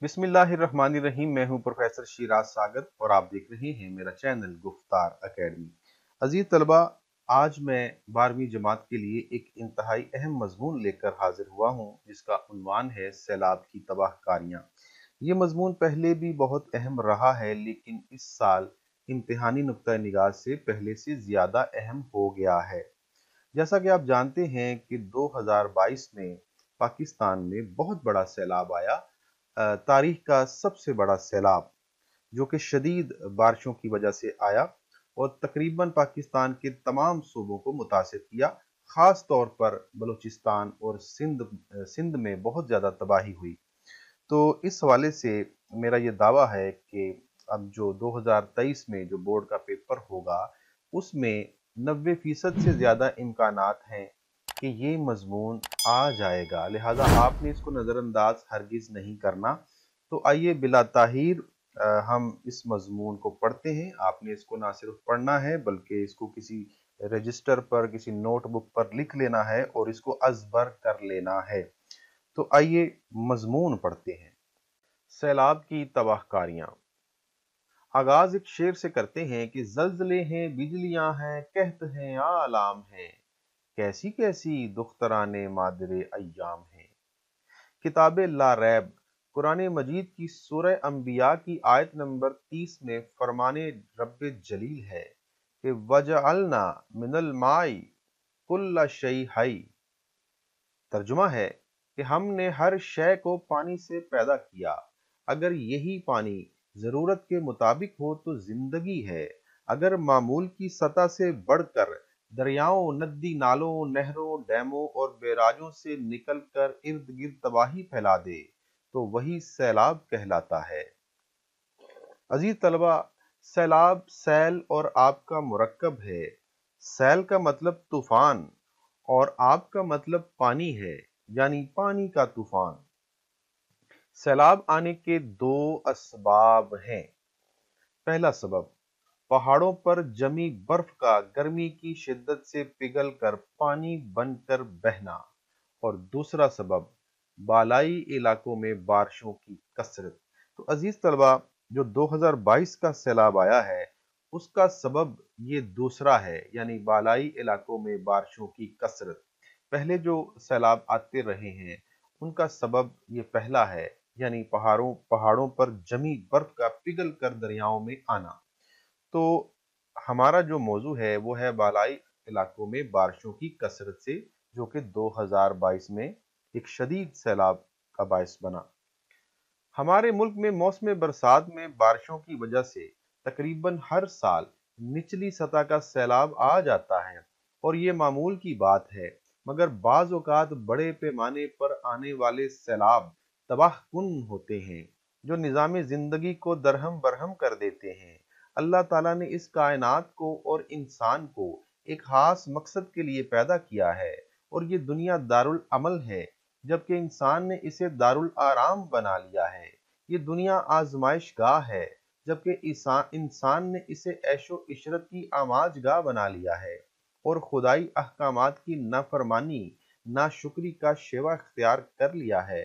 बिस्मिल्लाहिर्रहमानिर्रहीम। मैं हूं प्रोफेसर शिराज सागर और आप देख रहे हैं मेरा चैनल गुफ्तार एकेडमी। अजीज तलबा, आज मैं 12वीं जमात के लिए एक इंतहाई अहम मजमून लेकर हाजिर हुआ हूं, जिसका उन्वान है सैलाब की तबाहकारियां। ये मजमून पहले भी बहुत अहम रहा है, लेकिन इस साल इम्तिहानी नुक्ता निगाह से पहले से ज्यादा अहम हो गया है। जैसा कि आप जानते हैं कि 2022 में पाकिस्तान में बहुत बड़ा सैलाब आया, तारीख का सबसे बड़ा सैलाब, जो कि शदीद बारिशों की वजह से आया और तकरीबन पाकिस्तान के तमाम सूबों को मुतासिर किया। खास तौर पर बलूचिस्तान और सिंध में बहुत ज़्यादा तबाही हुई। तो इस हवाले से मेरा ये दावा है कि अब जो 2023 में जो बोर्ड का पेपर होगा, उसमें 90% से ज़्यादा इम्कानात हैं कि ये मजमून आ जाएगा। लिहाजा आपने इसको नज़रअंदाज हरगिज़ नहीं करना। तो आइए बिला ताहीर हम इस मजमून को पढ़ते हैं। आपने इसको ना सिर्फ पढ़ना है, बल्कि इसको किसी रजिस्टर पर, किसी नोटबुक पर लिख लेना है और इसको अज़बर कर लेना है। तो आइए मजमून पढ़ते हैं। सैलाब की तबाहकारियां। आगाज एक शेर से करते हैं कि जल्जले हैं, बिजलियां हैं, कहत हैं, आलाम हैं, कैसी कैसी दुख्तराने मादरे अय्याम हैं। किताबे ला रैब कुरान मजीद की सूरह अंबिया की आयत नंबर 30 में फरमाने रब्बे जलील है कि वजअलना मिनल माई कुल्ला शै हई। तर्जुमा है कि हमने हर शय को पानी से पैदा किया। अगर यही पानी जरूरत के मुताबिक हो तो जिंदगी है। अगर मामूल की सतह से बढ़कर दरियाओं, नदी नालों, नहरों, डैमों और बैराजों से निकलकर इर्द गिर्द तबाही फैला दे तो वही सैलाब कहलाता है। अजीज तलबा, सैलाब सैल और आब का मुरक्कब है। सैल का मतलब तूफान और आब का मतलब पानी है, यानी पानी का तूफान। सैलाब आने के दो असबाब हैं। पहला सबब, पहाड़ों पर जमी बर्फ का गर्मी की शिद्दत से पिघल कर पानी बनकर बहना। और दूसरा सबब, बालाई इलाकों में बारिशों की कसरत। तो अजीज तलबा, जो 2022 का सैलाब आया है, उसका सबब ये दूसरा है, यानी बालाई इलाकों में बारिशों की कसरत। पहले जो सैलाब आते रहे हैं, उनका सबब ये पहला है, यानी पहाड़ों पर जमी बर्फ का पिघल कर दरियाओं में आना। तो हमारा जो मौजू है वो है बालाई इलाकों में बारिशों की कसरत से, जो कि 2022 में एक शदीद सैलाब का बायस बना। हमारे मुल्क में मौसम बरसात में बारिशों की वजह से तकरीबन हर साल निचली सतह का सैलाब आ जाता है और ये मामूल की बात है। मगर बाज़ औक़ात बड़े पैमाने पर आने वाले सैलाब तबाहकुन होते हैं, जो निज़ाम ज़िंदगी को दरहम बरहम कर देते हैं। अल्लाह ताला ने इस कायनात को और इंसान को एक खास मकसद के लिए पैदा किया है, और ये दुनिया दारुल अमल है, जबकि इंसान ने इसे दारुल आराम बना लिया है। ये दुनिया आजमाइश गाह है, जबकि इंसान ने इसे ऐशो इशरत की आमाज गाह बना लिया है और खुदाई अहकामात की नाफरमानी, नाशुक्री का शेवा इख्तियार कर लिया है।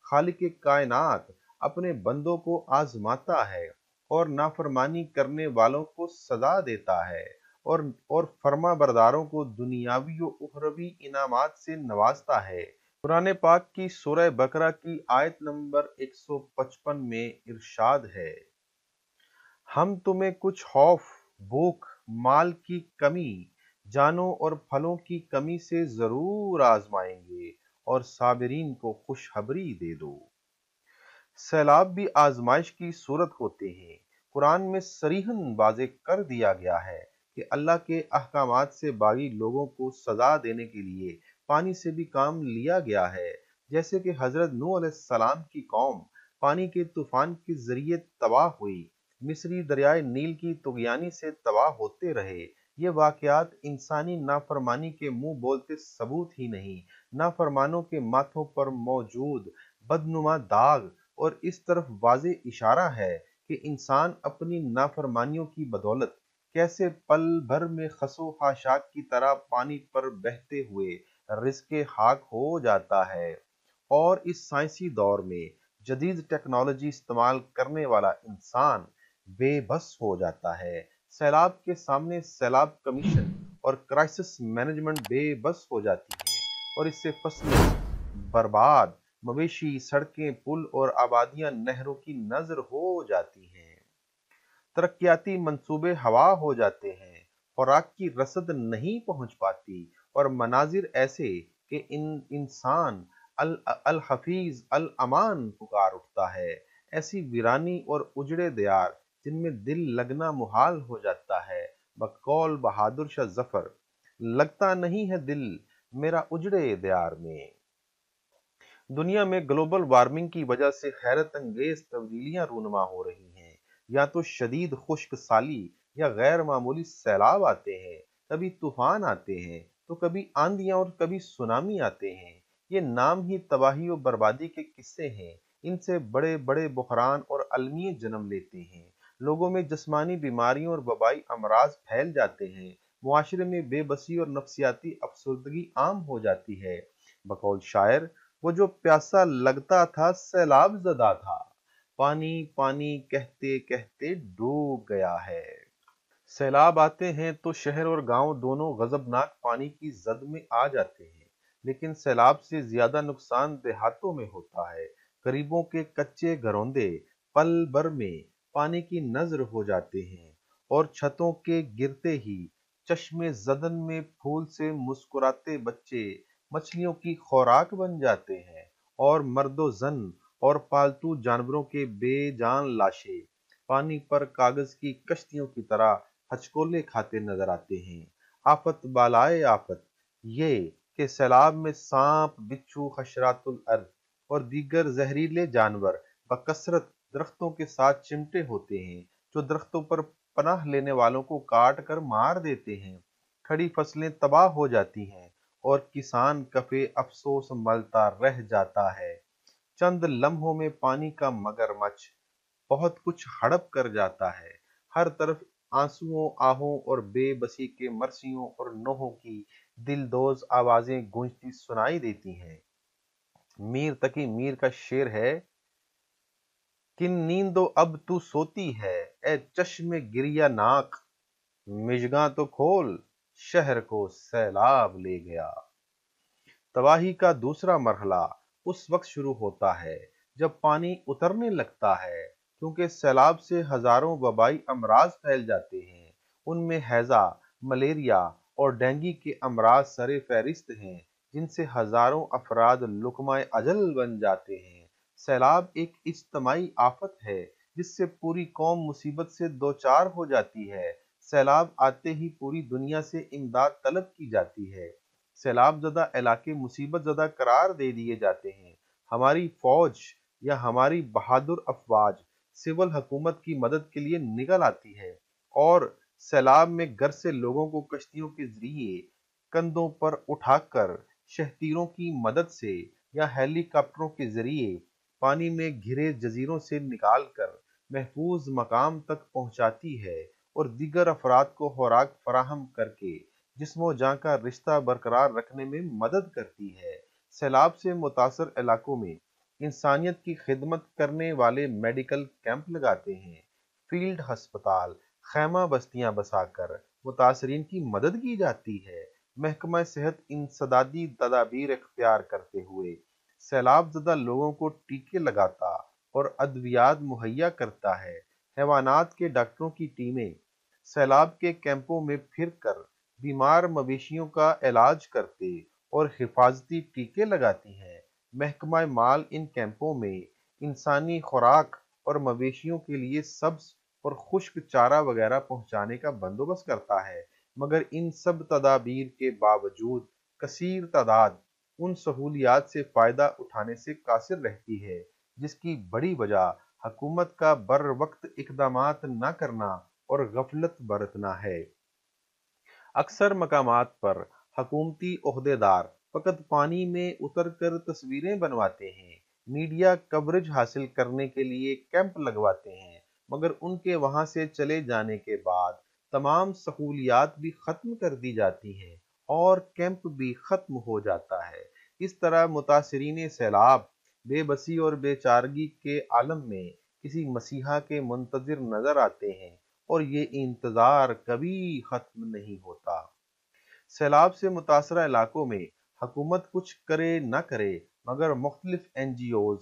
खालिक कायनात अपने बंदों को आजमाता है और नाफरमानी करने वालों को सजा देता है और फर्मा बरदारों को दुनियावी और उखरवी इनामात से नवाजता है। कुरान पाक की सूरह बकरा की आयत नंबर 155 में इरशाद है, हम तुम्हें कुछ खौफ, भूख, माल की कमी, जानों और फलों की कमी से जरूर आजमाएंगे और साबिरीन को खुशखबरी दे दो। सैलाब भी आजमाइश की सूरत होते हैं। कुरान में सरीहन वाज़ेह कर दिया गया है कि अल्लाह के अहकामात से बागी लोगों को सजा देने के लिए पानी से भी काम लिया गया है। जैसे कि हजरत नूह अलैहिस्सलाम की कौम पानी के तूफान के जरिए तबाह हुई, मिस्री दरियाए नील की तुगयानी से तबाह होते रहे। ये वाकयात इंसानी नाफरमानी के मुंह बोलते सबूत ही नहीं, नाफरमानों के माथों पर मौजूद बदनुमा दाग और इस तरफ वाज़े इशारा है कि इंसान अपनी नाफरमानियों की बदौलत कैसे पल भर में खसो खाशाक की तरह पानी पर बहते हुए रिज़्क़े खाक हो जाता है। और इस साइंसी दौर में जदीद टेक्नोलॉजी इस्तेमाल करने वाला इंसान बेबस हो जाता है। सैलाब के सामने सैलाब कमीशन और क्राइसिस मैनेजमेंट बेबस हो जाती हैं और इससे फसलें बर्बाद, मवेशी, सड़कें, पुल और आबादियां नहरों की नजर हो जाती हैं। तरक्याती मंसूबे हवा हो जाते हैं, खुराक की रसद नहीं पहुंच पाती और मनाजिर ऐसे कि इंसान अल हफीज अल अमान पुकार उठता है। ऐसी वीरानी और उजड़े दियार जिनमें दिल लगना मुहाल हो जाता है। बकौल बहादुर शाह जफर, लगता नहीं है दिल मेरा उजड़े दियार में। दुनिया में ग्लोबल वार्मिंग की वजह से हैरत अंगेज तब्दीलियां रूनुमा हो रही हैं। या तो शदीद खुश्क साली या गैर मामूली सैलाब आते हैं, कभी तूफान आते हैं तो कभी आंधियां और कभी सुनामी आते हैं। ये नाम ही तबाही और बर्बादी के किस्से हैं। इनसे बड़े बड़े बुहरान और अलमिए जन्म लेते हैं। लोगों में जिस्मानी बीमारियों और वबाई अमराज फैल जाते हैं। मुआशरे में बेबसी और नफसियाती अफसरदगी आम हो जाती है। बकौल शायर, वो जो प्यासा लगता था सैलाब ज़दा था, पानी पानी कहते कहते डूब गया है। सैलाब आते हैं तो शहर और गांव दोनों गजबनाक पानी की जद में आ जाते हैं, लेकिन सैलाब से ज्यादा नुकसान देहातों में होता है। गरीबों के कच्चे घरौंदे पल भर में पानी की नजर हो जाते हैं और छतों के गिरते ही चश्मे जदन में फूल से मुस्कुराते बच्चे मछलियों की खुराक बन जाते हैं और मर्दो जन और पालतू जानवरों के बेजान लाशें पानी पर कागज की कश्तियों की तरह हचकोले खाते नजर आते हैं। आफत बालाए आफत ये कि सैलाब में सांप, बिच्छू, हशरातुल अर्द और दीगर जहरीले जानवर बकसरत दरख्तों के साथ चिमटे होते हैं, जो दरख्तों पर पनाह लेने वालों को काट कर मार देते हैं। खड़ी फसलें तबाह हो जाती हैं और किसान कफे अफसोस मलता रह जाता है। चंद लम्हों में पानी का मगरमच्छ बहुत कुछ हड़प कर जाता है। हर तरफ आंसुओं, आहों और बेबसी के मरसियों और नोहों की दिलदोज आवाजें गूंजती सुनाई देती हैं। मीर तकी मीर का शेर है, किन नींदो अब तू सोती है, ए चश्मे गिरिया नाक, मिजगां तो खोल, शहर को सैलाब ले गया। तबाही का दूसरा मरहला उस वक्त शुरू होता है जब पानी उतरने लगता है, क्योंकि सैलाब से हजारों वबाई अमराज फैल जाते हैं। उनमें हैजा, मलेरिया और डेंगू के अमराज सरे फहरिस्त हैं, जिनसे हजारों अफराद लुकमाए अजल बन जाते हैं। सैलाब एक इज्तमाई आफत है जिससे पूरी कौम मुसीबत से दो चार हो जाती है। सैलाब आते ही पूरी दुनिया से इमदाद तलब की जाती है। सैलाब ज़दा इलाके मुसीबत ज़दा करार दे दिए जाते हैं। हमारी फौज या हमारी बहादुर अफवाज सिविल हुकूमत की मदद के लिए निकल आती है और सैलाब में घर से लोगों को कश्तियों के जरिए कंधों पर उठाकर शहतीरों की मदद से या हेलीकॉप्टरों के जरिए पानी में घिरे जजीरों से निकालकर महफूज मकाम तक पहुंचाती है और दीगर अफराद को खुराक फराहम करके जिस्मो जान का रिश्ता बरकरार रखने में मदद करती है। सैलाब से मुतासर इलाकों में इंसानियत की खिदमत करने वाले मेडिकल कैंप लगाते हैं। फील्ड अस्पताल, खैमा बस्तियां बसाकर मुतासरीन की मदद की जाती है। महकमा सेहत इंसदादी तदाबीर इख्तियार करते हुए सैलाब ज़दा लोगों को टीके लगाता और अद्वियात मुहैया करता है। हैवानात के डॉक्टरों की टीमें सैलाब के कैंपों में फिर कर बीमार मवेशियों का इलाज करते और हिफाजती टीके लगाती हैं। महकमा माल इन कैंपों में इंसानी खुराक और मवेशियों के लिए सब्ज और खुश्क चारा वगैरह पहुंचाने का बंदोबस्त करता है, मगर इन सब तदाबीर के बावजूद कसीर तादाद उन सहूलियात से फायदा उठाने से कासिर रहती है, जिसकी बड़ी वजह हुकूमत का बर वक्त इकदामात न करना और गफलत बरतना है। अक्सर मकामात पर हकूमती ओहदेदार फकत पानी में उतर कर तस्वीरें बनवाते हैं, मीडिया कवरेज हासिल करने के लिए कैंप लगवाते हैं, मगर उनके वहां से चले जाने के बाद तमाम सहूलियात भी खत्म कर दी जाती हैं और कैंप भी खत्म हो जाता है। इस तरह मुतासरीन सैलाब بے بسی اور بے چارگی کے عالم میں کسی مسیحا کے منتظر نظر آتے ہیں، اور یہ انتظار کبھی ختم نہیں ہوتا۔ سیلاب سے متاثرہ علاقوں میں حکومت کچھ کرے نہ کرے، مگر مختلف این جی اوز،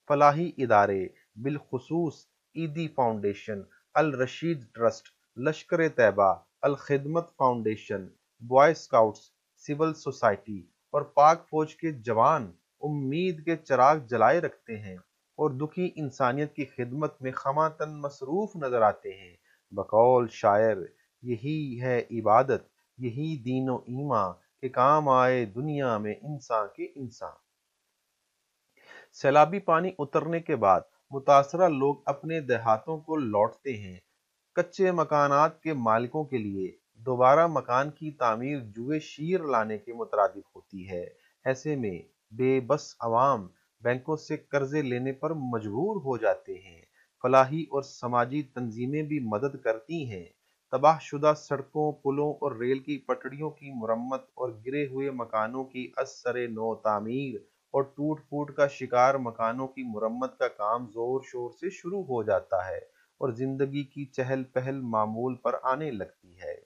فلاحی ادارے، بالخصوص ایدی foundation, Alrashid trust, Lashkar Taiba, Alkhidmat foundation, boy scouts, civil society اور پاک فوج کے جوان امید کے چراغ جلائے رکھتے ہیں اور دکھی انسانیت کی خدمت میں خواہ تن مصروف نظر آتے ہیں۔ بقول شاعر، یہی ہے عبادت، یہی دین و ایمان، کہ کام آئے دنیا میں انسان کے انسان۔ سیلابی پانی اترنے کے بعد متاثرہ لوگ اپنے دیہاتوں کو لوٹتے ہیں۔ کچے مکانات کے مالکوں کے لیے دوبارہ مکان کی تعمیر جوئے شیر لانے کے مترادف ہوتی ہے۔ ایسے میں بے بس عوام بینکوں سے قرضے لینے پر مجبور ہو جاتے ہیں۔ فلاحی اور سماجی تنظیمیں بھی مدد کرتی ہیں۔ تباہ شدہ سڑکوں، پلوں اور ریل کی پٹڑیوں کی مرمت اور گرے ہوئے مکانوں کی از سر نو تعمیر اور ٹوٹ پھوٹ کا شکار مکانوں کی مرمت کا کام زور شور سے شروع ہو جاتا ہے اور زندگی کی چہل پہل معمول پر آنے لگتی ہے۔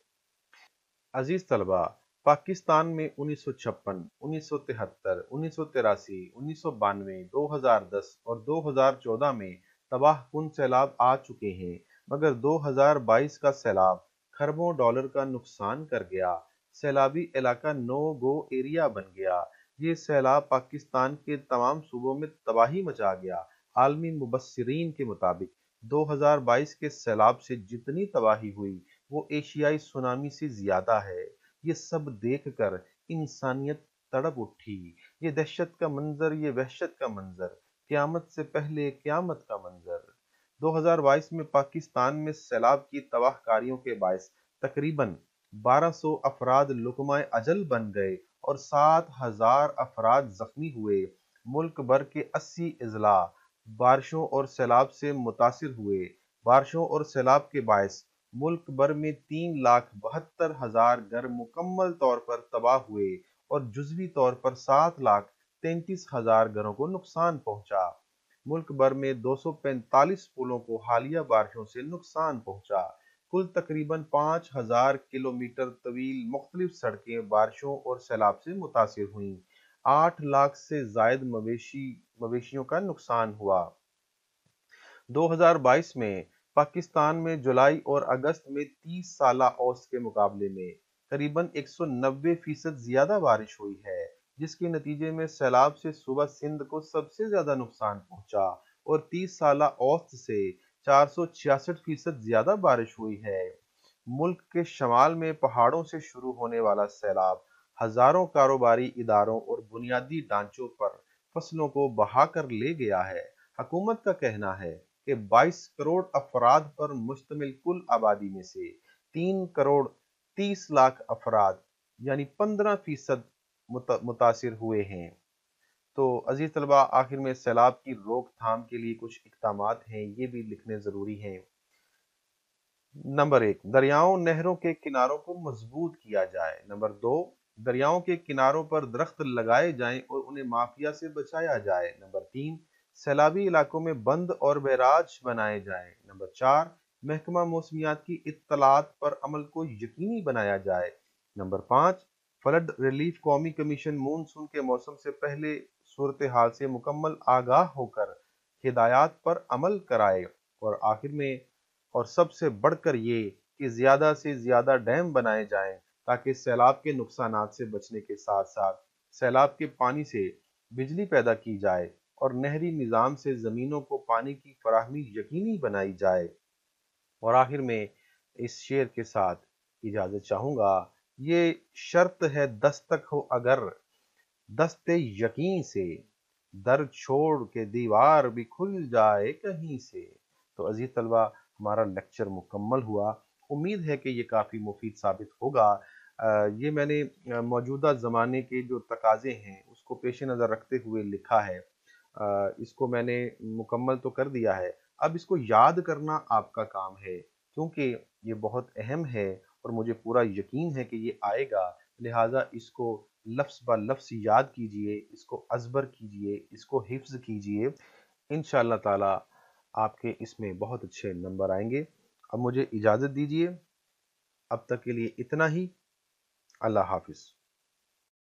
عزیز طلبہ، پاکستان میں 1956، 1973، 1983، 1992، 2010 اور 2014 میں تباہ کن سیلاب آ چکے ہیں، مگر 2022 کا سیلاب کھربوں ڈالر کا نقصان کر گیا۔ سیلابی علاقہ نو گو ایریا بن گیا۔ یہ سیلاب پاکستان کے تمام صوبوں میں تباہی مچا گیا۔ عالمی مبصرین کے مطابق 2022 کے سیلاب سے جتنی تباہی ہوئی وہ ایشیائی سونامی سے زیادہ ہے۔ یہ سب دیکھ کر انسانیت تڑپ اٹھی۔ یہ دہشت کا منظر، یہ وحشت کا منظر، قیامت سے پہلے قیامت کا منظر۔ 2022 میں پاکستان میں سیلاب کی تباہ کاریوں کے باعث تقریباً 1200 افراد لقمہ اجل بن گئے اور 7000 افراد زخمی ہوئے۔ ملک بھر کے 80 اضلاع بارشوں اور سیلاب سے متاثر ہوئے۔ بارشوں اور سیلاب کے باعث ملک بھر میں 3,72,000 گھر مکمل طور پر تباہ ہوئے اور جزوی طور پر 7,33,000 گھروں کو نقصان پہنچا۔ ملک بھر میں 245 پلوں کو حالیہ بارشوں سے نقصان پہنچا۔ کل تقریباً 5,000 کلومیٹر طویل مختلف سڑکیں بارشوں اور سیلاب سے متاثر ہوئیں۔ 8 لاکھ سے زائد مویشیوں کا نقصان ہوا۔ 2022 میں پاکستان میں جولائی اور اگست میں 30 سالہ اوسط کے مقابلے میں قریباً 190% زیادہ بارش ہوئی ہے، جس کے نتیجے میں سیلاب سے صوبہ سندھ کو سب سے زیادہ نقصان پہنچا اور 30 سالہ اوسط سے 466% زیادہ بارش ہوئی ہے۔ ملک کے شمال میں پہاڑوں سے شروع ہونے والا سیلاب ہزاروں کاروباری اداروں اور بنیادی ڈھانچوں پر فصلوں کو بہا کر لے گیا ہے۔ حکومت کا کہنا ہے کہ 22 کروڑ افراد پر مشتمل کل آبادی میں سے 3 کروڑ 30 لاکھ افراد یعنی 15% متاثر ہوئے ہیں۔ تو عزیز طلبہ، آخر میں سیلاب کی روک تھام کے لیے کچھ اقدامات ہیں، یہ بھی لکھنے ضروری ہیں۔ نمبر 1، دریاؤں نہروں کے کناروں کو مضبوط کیا جائے۔ نمبر 2، دریاؤں کے کناروں پر درخت لگائے جائیں اور انہیں مافیا سے بچایا جائے۔ نمبر 3، سیلابی علاقوں میں بند اور بیراج بنائے جائیں۔ نمبر 4، محکمہ موسمیات کی اطلاعات پر عمل کو یقینی بنایا جائے۔ نمبر 5، فلڈ ریلیف قومی کمیشن مونسون کے موسم سے پہلے صورتحال سے مکمل آگاہ ہو کر ہدایات پر عمل کرائے۔ اور آخر میں اور سب سے بڑھ کر یہ کہ زیادہ سے زیادہ ڈیم بنائے جائیں تاکہ سیلاب کے نقصانات سے بچنے کے ساتھ ساتھ سیلاب کے پانی سے بجلی پیدا کی جائے اور نہری نظام سے زمینوں کو پانی کی فراہمی یقینی بنائی جائے۔ اور آخر میں اس شعر کے ساتھ اجازت چاہوں گا، یہ شرط ہے دستک ہو اگر دست یقین سے، در چھوڑ کے دیوار بھی کھل جائے کہیں سے۔ تو عزیز طلبہ، ہمارا لیکچر مکمل ہوا۔ امید ہے کہ یہ کافی مفید ثابت ہوگا۔ یہ میں نے موجودہ زمانے کے جو تقاضے ہیں اس کو پیش نظر رکھتے ہوئے لکھا ہے۔ اس کو میں نے مکمل تو کر دیا ہے، اب اس کو یاد کرنا آپ کا کام ہے، کیونکہ یہ بہت اہم ہے اور مجھے پورا یقین ہے کہ یہ آئے گا، لہٰذا اس کو لفظ با لفظ یاد کیجئے، اس کو ازبر کیجئے، اس کو حفظ کیجئے، انشاءاللہ تعالی آپ کے اس میں بہت اچھے نمبر آئیں گے۔ اب مجھے اجازت دیجئے، اب تک کے لیے اتنا ہی۔ اللہ حافظ۔